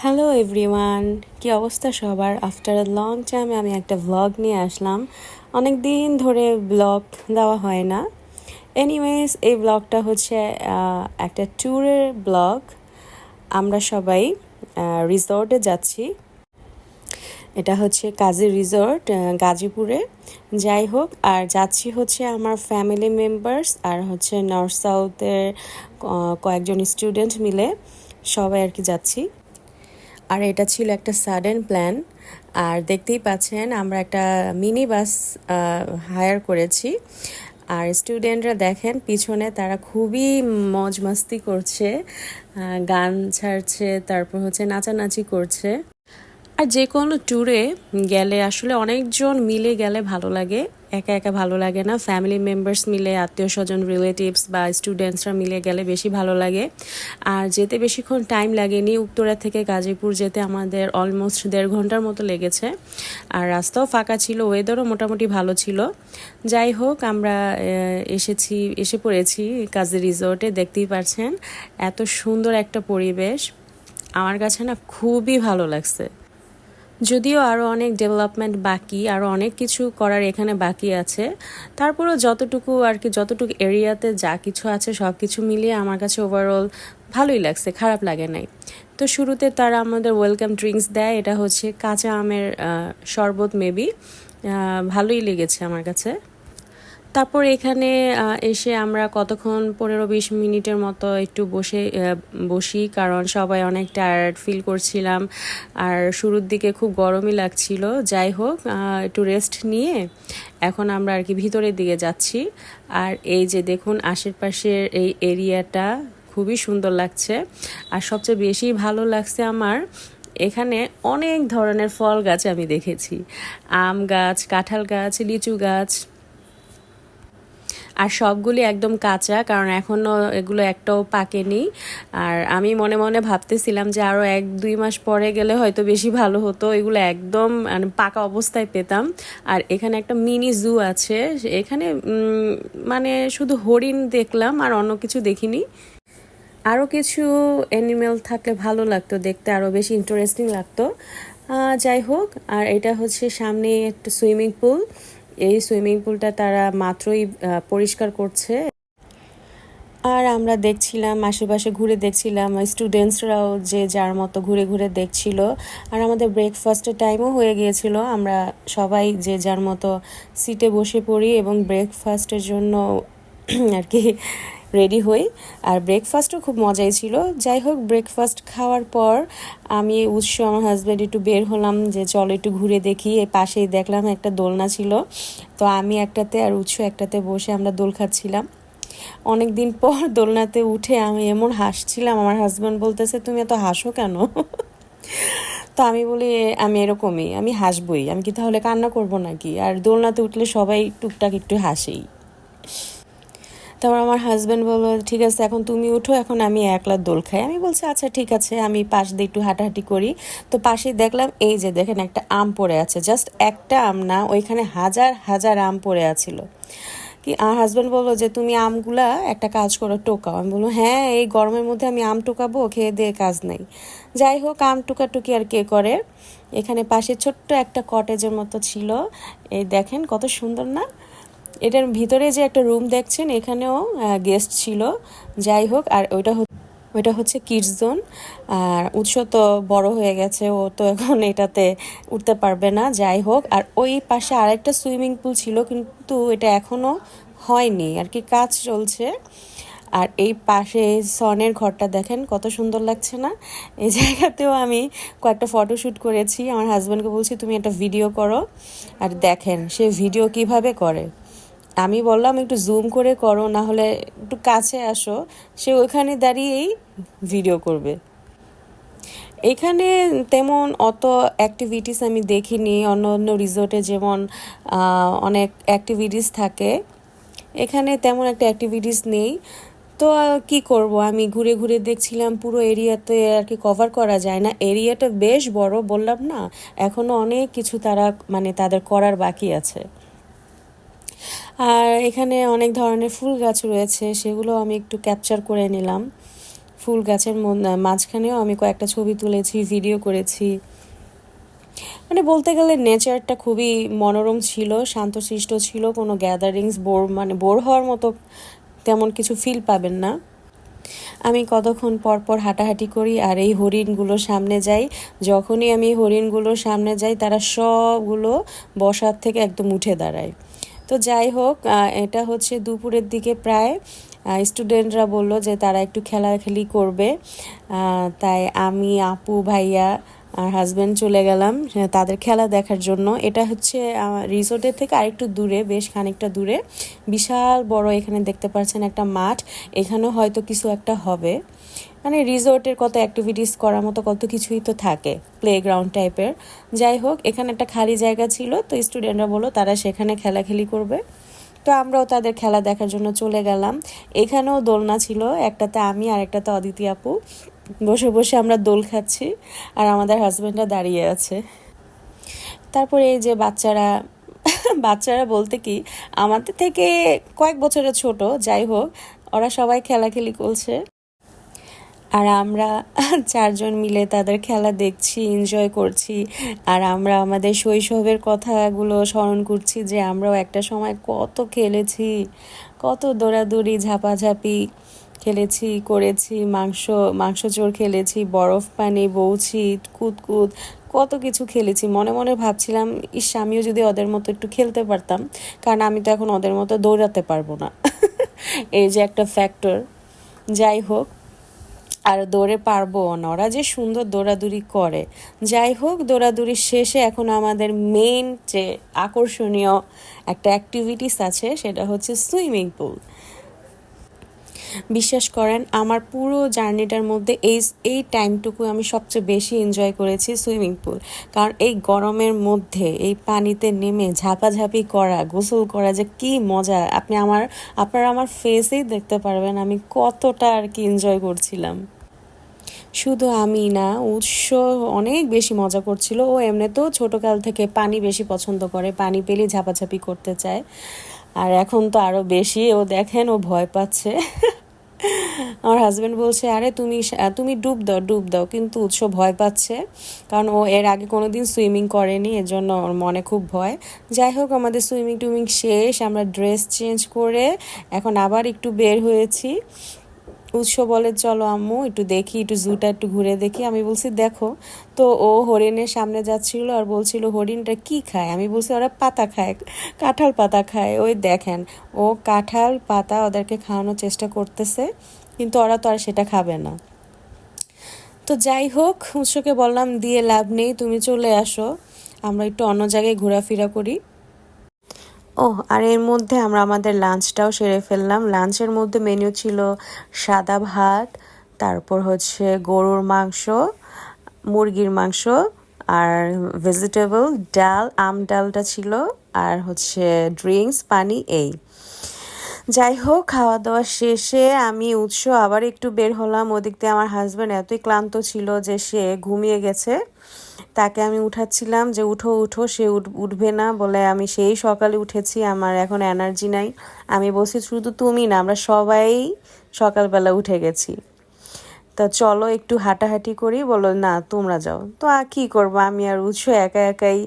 Hello everyone, কি অবস্থা সবার? আফটার আ লং টাইমে আমি একটা ভ্লগ নিয়ে আসলাম। অনেক দিন ধরে ব্লগ দেওয়া হয় না। এনিওয়েজ, এই ব্লগটা হচ্ছে একটা ট্যুরের ব্লগ। আমরা সবাই রিসর্টে যাচ্ছি। এটা হচ্ছে কাজী রিসর্ট, গাজীপুরে। যাই হোক, আর যাচ্ছি হচ্ছে আমার ফ্যামিলি মেম্বার্স আর হচ্ছে নর্থ সাউথের কয়েকজন স্টুডেন্ট মিলে সবাই আর কি যাচ্ছি। আর এটা ছিল একটা সাডেন প্ল্যান। আর দেখতেই পাচ্ছেন আমরা একটা মিনি বাস হায়ার করেছি। আর স্টুডেন্টরা দেখেন পিছনে তারা খুবই মজ মাস্তি করছে, গান ছাড়ছে, তারপর হচ্ছে নাচানাচি করছে। আর যে কোনো ট্যুরে গেলে আসলে অনেকজন মিলে গেলে ভালো লাগে, একা একা ভালো লাগে না। ফ্যামিলি মেম্বার্স মিলে, আত্মীয় স্বজন, রিলেটিভস বা স্টুডেন্টসরা মিলে গেলে বেশি ভালো লাগে। আর যেতে বেশিক্ষণ টাইম লাগেনি। উত্তরা থেকে গাজীপুর যেতে আমাদের অলমোস্ট 1.5 ঘন্টার মতো লেগেছে। আর রাস্তাও ফাঁকা ছিল, ওয়েদারও মোটামুটি ভালো ছিল। যাই হোক, আমরা এসে পড়েছি কাজী রিসোর্টে। দেখতেই পাচ্ছেন এত সুন্দর একটা পরিবেশ, আমার কাছে না খুবই ভালো লাগছে। যদিও আরও অনেক ডেভেলপমেন্ট বাকি, আরও অনেক কিছু করার এখানে বাকি আছে, তারপরেও যতটুকু আর কি, যতটুকু এরিয়াতে যা কিছু আছে সব কিছু মিলিয়ে আমার কাছে ওভারঅল ভালোই লাগছে, খারাপ লাগে নাই। তো শুরুতে তারা আমাদের ওয়েলকাম ড্রিঙ্কস দেয়, এটা হচ্ছে কাঁচা আমের শরবত মেবি। ভালোই লেগেছে আমার কাছে। তারপর এখানে এসে আমরা কতক্ষণ 15-20 মিনিটের মতো একটু বসি, কারণ সবাই অনেক টায়ার্ড ফিল করছিলাম। আর শুরুর দিকে খুব গরমই লাগছিল। যাই হোক, একটু রেস্ট নিয়ে এখন আমরা আর কি ভিতরের দিকে যাচ্ছি। আর এই যে দেখুন আশেপাশের এই এরিয়াটা খুবই সুন্দর লাগছে। আর সবচেয়ে বেশি ভালো লাগছে আমার, এখানে অনেক ধরনের ফল গাছ আমি দেখেছি। আম গাছ, কাঁঠাল গাছ, লিচু গাছ। আর সবগুলি একদম কাঁচা, কারণ এখনও এগুলো একটাও পাকেনি। আর আমি মনে মনে ভাবতেছিলাম যে আরও 1-2 মাস পরে গেলে হয়তো বেশি ভালো হতো, এগুলো একদম মানে পাকা অবস্থায় পেতাম। আর এখানে একটা মিনি জু আছে, এখানে মানে শুধু হরিণ দেখলাম আর অন্য কিছু দেখিনি। আরও কিছু অ্যানিমেল থাকলে ভালো লাগতো দেখতে, আরও বেশি ইন্টারেস্টিং লাগতো। যাই হোক, আর এটা হচ্ছে সামনে একটা সুইমিং পুল। এই সুইমিং পুলটা তারা মাত্রই পরিষ্কার করছে। আর আমরা দেখছিলাম, আশেপাশে ঘুরে দেখছিলাম, স্টুডেন্টসরাও যে যার মতো ঘুরে ঘুরে দেখছিল। আর আমাদের ব্রেকফাস্টের টাইমও হয়ে গিয়েছিল, আমরা সবাই যে যার মতো সিটে বসে পড়ি এবং ব্রেকফাস্টের জন্য আর কি রেডি হই। আর ব্রেকফাস্টও খুব মজাই ছিল। যাই হোক, ব্রেকফাস্ট খাওয়ার পর আমি আমার হাজব্যান্ড একটু বের হলাম যে চলো একটু ঘুরে দেখি। এর পাশেই দেখলাম একটা দোলনা ছিল, তো আমি একটাতে আর একটাতে বসে আমরা দোল খাচ্ছিলাম। অনেক দিন পর দোলনাতে উঠে আমি এমন হাসছিলাম, আমার হাজব্যান্ড বলতেছে তুমি এত হাসো কেন? তো আমি বলি আমি এরকমই, আমি হাসবই, আমি কি তাহলে কান্না করব নাকি? আর দোলনাতে উঠলে সবাই টুকটাক একটু হাসেই। তারপর আমার হাজব্যান্ড বললো ঠিক আছে এখন তুমি উঠো, এখন আমি একলা দোল খাই। আমি বলছি আচ্ছা ঠিক আছে, আমি পাশ দিয়ে একটু হাঁটাহাঁটি করি। তো পাশেই দেখলাম এই যে দেখেন একটা আম পড়ে আছে, জাস্ট একটা আম না, ওইখানে হাজার হাজার আম পড়ে আছিল। কি আমার হাজব্যান্ড বললো যে তুমি আমগুলা একটা কাজ করো, টোকাও। আমি বললো হ্যাঁ, এই গরমের মধ্যে আমি আম টোকাবো? খেয়ে দিয়ে কাজ নেই। যাই হোক, আম টুকাটুকি আর কে করে। এখানে পাশে ছোট্ট একটা কটেজের মতো ছিল, এই দেখেন কত সুন্দর না। এটার ভিতরে যে একটা রুম দেখছেন, এখানেও গেস্ট ছিল। যাই হোক, আর ওইটা হচ্ছে কিডস জোন। আর উৎস তো বড় হয়ে গেছে, ও তো এখন এটাতে উঠতে পারবে না। যাই হোক, আর ওই পাশে আরেকটা সুইমিং পুল ছিল, কিন্তু এটা এখনও হয়নি আর কি, কাজ চলছে। আর এই পাশে সনের ঘরটা দেখেন কত সুন্দর লাগছে না? এই জায়গাতেও আমি কয়েকটা ফটোশ্যুট করেছি। আমার হাজব্যান্ডকে বলছি তুমি একটা ভিডিও করো। আর দেখেন সে ভিডিও কিভাবে করে। আমি বললাম একটু জুম করে করো, না হলে একটু কাছে আসো। সে ওইখানে দাঁড়িয়েই ভিডিও করবে। এখানে তেমন অত অ্যাক্টিভিটিস আমি দেখিনি, অন্য অন্য রিসোর্টে যেমন অনেক অ্যাক্টিভিটিস থাকে, এখানে তেমন একটা অ্যাক্টিভিটিস নেই। তো কি করব, আমি ঘুরে ঘুরে দেখছিলাম, পুরো এরিয়াতে আর কি কভার করা যায় না, এরিয়াটা বেশ বড় বললাম না। এখনও অনেক কিছু তারা মানে তাদের করার বাকি আছে। আর এখানে অনেক ধরনের ফুল গাছ রয়েছে, সেগুলো আমি একটু ক্যাপচার করে নিলাম। ফুল গাছের মাঝখানেও আমি কয়েকটা ছবি তুলেছি, ভিডিও করেছি। মানে বলতে গেলে নেচারটা খুবই মনোরম ছিল, শান্তশিষ্ট ছিল, কোনো গ্যাদারিংস বোর হওয়ার মতো তেমন কিছু ফিল পাবেন না। আমি কতক্ষণ পর পর হাঁটাহাঁটি করি আর এই হরিণগুলোর সামনে যাই। যখনই আমি হরিণগুলোর সামনে যাই তারা সবগুলো বসার থেকে একদম উঠে দাঁড়ায়। তো যাই হোক, এটা হচ্ছে দুপুরের দিকে প্রায় স্টুডেন্টরা বলল যে তারা একটু খেলাখেলি করবে, তাই আমি, আপু, ভাইয়া আর হাজব্যান্ড চলে গেলাম তাদের খেলা দেখার জন্য। এটা হচ্ছে রিসোর্টের থেকে আরেকটু দূরে, বেশ খানিকটা দূরে। বিশাল বড় এখানে দেখতে পাচ্ছেন একটা মাঠ, এখানেও হয়তো কিছু একটা হবে। মানে রিসোর্টের কত অ্যাক্টিভিটিস করার মতো কত কিছুই তো থাকে, প্লেগ্রাউন্ড টাইপের। যাই হোক, এখানে একটা খালি জায়গা ছিল, তো স্টুডেন্টরা বললো তারা সেখানে খেলাখেলি করবে। তো আমরাও তাদের খেলা দেখার জন্য চলে গেলাম। এখানেও দোলনা ছিল, একটাতে আমি আর একটাতে অদিতি আপু বসে বসে আমরা দোল খাচ্ছি, আর আমাদের হাজব্যান্ডরা দাঁড়িয়ে আছে। তারপরে এই যে বাচ্চারা বাচ্চারা বলতে কি আমাদের থেকে কয়েক বছরের ছোট, যাই হোক ওরা সবাই খেলাখেলি করছে আর আমরা চারজন মিলে তাদের খেলা দেখছি, এনজয় করছি। আর আমরা আমাদের শৈশবের কথাগুলো স্মরণ করছি যে আমরাও একটা সময় কত খেলেছি, কত দৌড়াদৌড়ি ঝাপাঝাপি খেলেছি, করেছি, মাংস চোর খেলেছি, বরফ পানি, বউছি, কুতকুত, কত কিছু খেলেছি। মনে মনে ভাবছিলাম, ইস আমিও যদি ওদের মতো একটু খেলতে পারতাম, কারণ আমি তো এখন ওদের মতো দৌড়াতে পারবো না। এই যে একটা ফ্যাক্টর। যাই হোক, আর দৌড়ে পারবো না, ওরা যে সুন্দর দৌড়াদৌড়ি করে। যাই হোক, দৌড়াদৌড়ির শেষে এখন আমাদের মেইন যে আকর্ষণীয় একটা অ্যাক্টিভিটিস আছে সেটা হচ্ছে সুইমিং পুল। বিশ্বাস করেন আমার পুরো জার্নিটার মধ্যে এই টাইমটুকু আমি সবচেয়ে বেশি এনজয় করেছি সুইমিং পুল। কারণ এই গরমের মধ্যে এই পানিতে নেমে ঝাপাঝাপি করা, গোসল করা যে কি মজা, আপনারা আমার ফেসেই দেখতে পারবেন আমি কতটা আর কি এনজয় করছিলাম। শুধু আমি না, উৎস অনেক বেশি মজা করছিল। ও এমনিতেও ছোটকাল থেকে পানি বেশি পছন্দ করে, পানি পেলেই ঝাপাঝাপি করতে চায়। আর এখন তো আরো বেশি, ও দেখেন ও ভয় পাচ্ছে। আমার হাজব্যান্ড বলছে আরে তুমি ডুব দাও, কিন্তু উৎস ভয় পাচ্ছে, কারণ ও এর আগে কোনোদিন সুইমিং করেনি, এর জন্য ওর মনে খুব ভয়। যাই হোক, আমাদের সুইমিং টুইমিং শেষ, আমরা ড্রেস চেঞ্জ করে এখন আবার একটু বের হয়েছি। উৎস বলে চলো আম্মু একটু দেখি, একটু জুটা একটু ঘুরে দেখি। আমি বলছি দেখো। তো ও হরিণের সামনে যাচ্ছিল আর বলছিল হরিণটা কি খায়। আমি বলছি ওরা পাতা খায়, কাঁঠাল পাতা খায়। ওই দেখেন, ও কাঁঠাল পাতা ওদেরকে খাওয়ানোর চেষ্টা করতেছে, কিন্তু ওরা তো আর সেটা খাবে না। তো যাই হোক, উৎসকে বললাম দিয়ে লাভ নেই, তুমি চলে আসো, আমরা একটু অন্য জায়গায় ঘোরাফেরা করি। আর এর মধ্যে আমরা আমাদের লাঞ্চটাও সেরে ফেললাম। লাঞ্চের মধ্যে মেনু ছিল সাদা ভাত, তারপর হচ্ছে গরুর মাংস, মুরগির মাংস, আর ভেজিটেবল ডাল, ডালটা ছিল, আর হচ্ছে ড্রিঙ্কস, পানি, এই। যাই হোক, খাওয়া দাওয়া শেষে আমি উৎস আবার একটু বের হলাম। ওদিক দিয়ে আমার হাজব্যান্ড এতই ক্লান্ত ছিল যে সে ঘুমিয়ে গেছে। তাকে আমি উঠাচ্ছিলাম যে উঠো উঠো, সে উঠবে না, বলে আমি সেই সকালে উঠেছি, আমার এখন এনার্জি নাই। আমি বলছি শুধু তুমি না, আমরা সবাই সকালবেলা উঠে গেছি, তা চলো একটু হাঁটাহাঁটি করি। বলো না তোমরা যাও। তো আর কী করবো, আমি আর উৎস একা একাই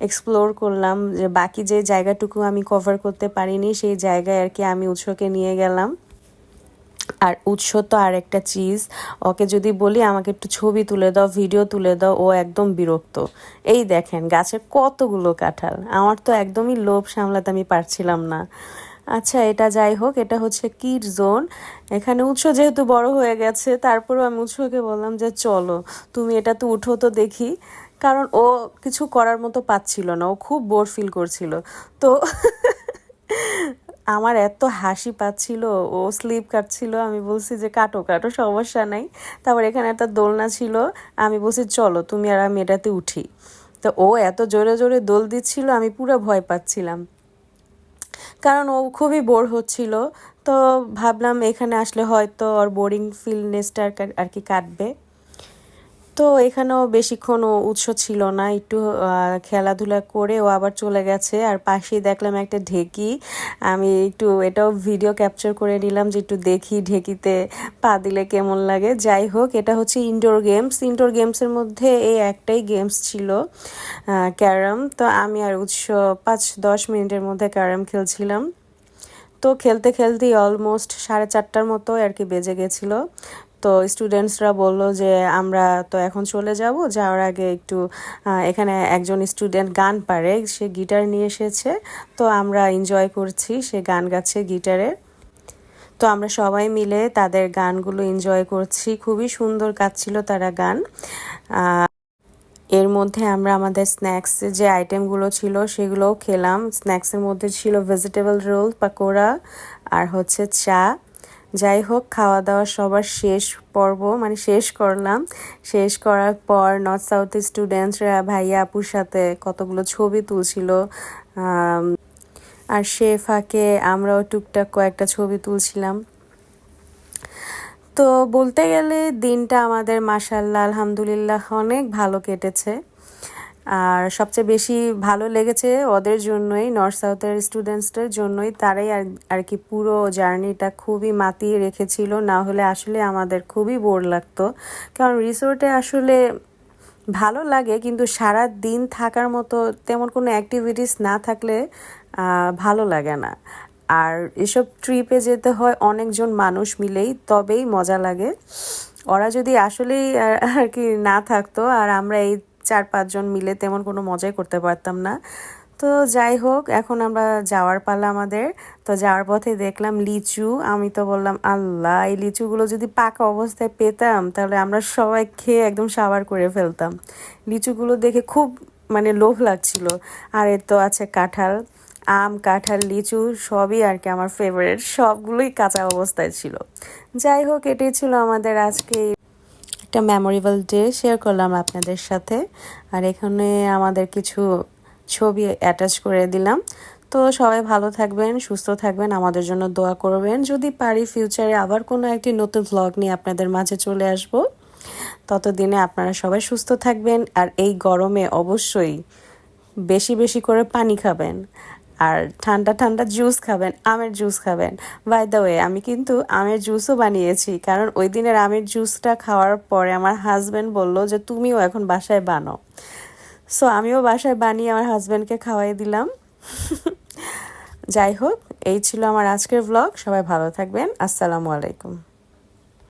এক্সপ্লোর করলাম, যে বাকি যে জায়গাটুকু আমি কভার করতে পারিনি সেই জায়গায় আর কি আমি উৎসকে নিয়ে গেলাম। আর উৎস তো আর একটা চিজ, ওকে যদি বলি আমাকে একটু ছবি তুলে দাও, ভিডিও তুলে দাও, ও একদম বিরক্ত। এই দেখেন গাছে কতগুলো কাঁঠাল, আমার তো একদমই লোভ সামলাতে আমি পারছিলাম না। আচ্ছা, এটা যাই হোক, এটা হচ্ছে কিড জোন। এখানে উৎস যেহেতু বড় হয়ে গেছে, তারপরেও আমি উৎসকে বললাম যে চলো তুমি এটাতে উঠো তো দেখি, কারণ ও কিছু করার মতো পাচ্ছিল না, ও খুব বোর ফিল করছিল। তো আমার এত হাসি পাচ্ছিল, ও স্লিপ কাটছিল, আমি বলছি যে কাটো কাটো সমস্যা নাই। তারপর এখানে একটা দোলনা ছিল, আমি বলছি চলো তুমি আর আমি এটাতে উঠি। তো ও এত জোরে জোরে দোল দিচ্ছিল, আমি পুরো ভয় পাচ্ছিলাম, কারণ ও খুবই বোর হচ্ছিল। তো ভাবলাম এখানে আসলে হয়তো ওর বোরিং ফিলনেসটা আর কি কাটবে। তো এখানেও বেশিক্ষণ উৎস ছিল না, একটু খেলাধুলা করে ও আবার চলে গেছে। আর পাশেই দেখলাম একটা ঢেকি, আমি একটু এটাও ভিডিও ক্যাপচার করে নিলাম যে একটু দেখি ঢেকিতে পা দিলে কেমন লাগে। যাই হোক, এটা হচ্ছে ইনডোর গেমস। ইনডোর গেমসের মধ্যে এই একটাই গেমস ছিল, ক্যারাম। তো আমি আর উৎস 5-10 মিনিটের মধ্যে ক্যারাম খেলছিলাম। তো খেলতে খেলতেই অলমোস্ট 4:30টার মতো আর কি বেজে গেছিলো। তো স্টুডেন্টসরা বললো যে আমরা তো এখন চলে যাব, যাওয়ার আগে একটু এখানে একজন স্টুডেন্ট গান পারে, সে গিটার নিয়ে এসেছে, তো আমরা এনজয় করছি, সে গান গাচ্ছে গিটারে। তো আমরা সবাই মিলে তাদের গানগুলো এনজয় করছি, খুবই সুন্দর গাচ্ছিল তারা গান। এর মধ্যে আমরা আমাদের স্ন্যাক্সের যে আইটেমগুলো ছিল সেগুলোও খেলাম। স্ন্যাক্সের মধ্যে ছিল ভেজিটেবল রোল, পাকোড়া আর হচ্ছে চা। যাই হোক, খাওয়া দাওয়া সবার শেষ পর্ব, মানে শেষ করলাম। শেষ করার পর নর্থ সাউথ স্টুডেন্টসরা ভাইয়া আপুর সাথে কতগুলো ছবি তুলছিল, আর সে ফাঁকে আমরাও টুকটাক কয়েকটা ছবি তুলছিলাম। তো বলতে গেলে দিনটা আমাদের মাশাআল্লাহ আলহামদুলিল্লাহ অনেক ভালো কেটেছে। আর সবচেয়ে বেশি ভালো লেগেছে ওদের জন্যই, নর্থ সাউথের স্টুডেন্টসদের জন্যই। তারাই আর কি পুরো জার্নিটা খুবই মাতিয়ে রেখেছিল, না হলে আসলে আমাদের খুবই বোর লাগতো। কারণ রিসোর্টে আসলে ভালো লাগে, কিন্তু সারা দিন থাকার মতো তেমন কোনো অ্যাক্টিভিটিস না থাকলে ভালো লাগে না। আর এসব ট্রিপে যেতে হয় অনেকজন মানুষ মিলেই, তবেই মজা লাগে। ওরা যদি আসলেই আর কি না থাকতো, আর আমরা এই 4-5 জন মিলে তেমন কোনো মজাই করতে পারতাম না। তো যাই হোক, এখন আমরা যাওয়ার পালা আমাদের। তো যাওয়ার পথে দেখলাম লিচু, আমি তো বললাম আল্লাহ, এই লিচুগুলো যদি পাকা অবস্থায় পেতাম তাহলে আমরা সবাই খেয়ে একদম সাবার করে ফেলতাম। লিচুগুলো দেখে খুব মানে লোভ লাগছিল। আর এর তো আছে কাঁঠাল, আম, কাঁঠাল, লিচু সবই আর কি আমার ফেভারিট, সবগুলোই কাঁচা অবস্থায় ছিল। যাই হোক, এটাই ছিল আমাদের আজকে একটা মেমোরেবল ডে, শেয়ার করলাম আপনাদের সাথে। আর এখানে আমাদের কিছু ছবি অ্যাটাচ করে দিলাম। তো সবাই ভালো থাকবেন, সুস্থ থাকবেন, আমাদের জন্য দোয়া করবেন। যদি পারি ফিউচারে আবার কোনো একটি নতুন ভ্লগ নিয়ে আপনাদের মাঝে চলে আসব। ততদিনে আপনারা সবাই সুস্থ থাকবেন, আর এই গরমে অবশ্যই বেশি বেশি করে পানি খাবেন, আর ঠান্ডা ঠান্ডা জুস খাবেন, আমের জুস খাবেন। বাই দ্য ওয়ে, আমি কিন্তু আমের জুসও বানিয়েছি, কারণ ওই দিনের আমের জুসটা খাওয়ার পরে আমার হাজব্যান্ড বলল যে তুমিও এখন বাসায় বানাও। সো আমিও বাসায় বানিয়ে আমার হাজব্যান্ডকে খাওয়াই দিলাম। যাই হোক, এই ছিল আমার আজকের ভ্লগ। সবাই ভালো থাকবেন। আসসালামু আলাইকুম।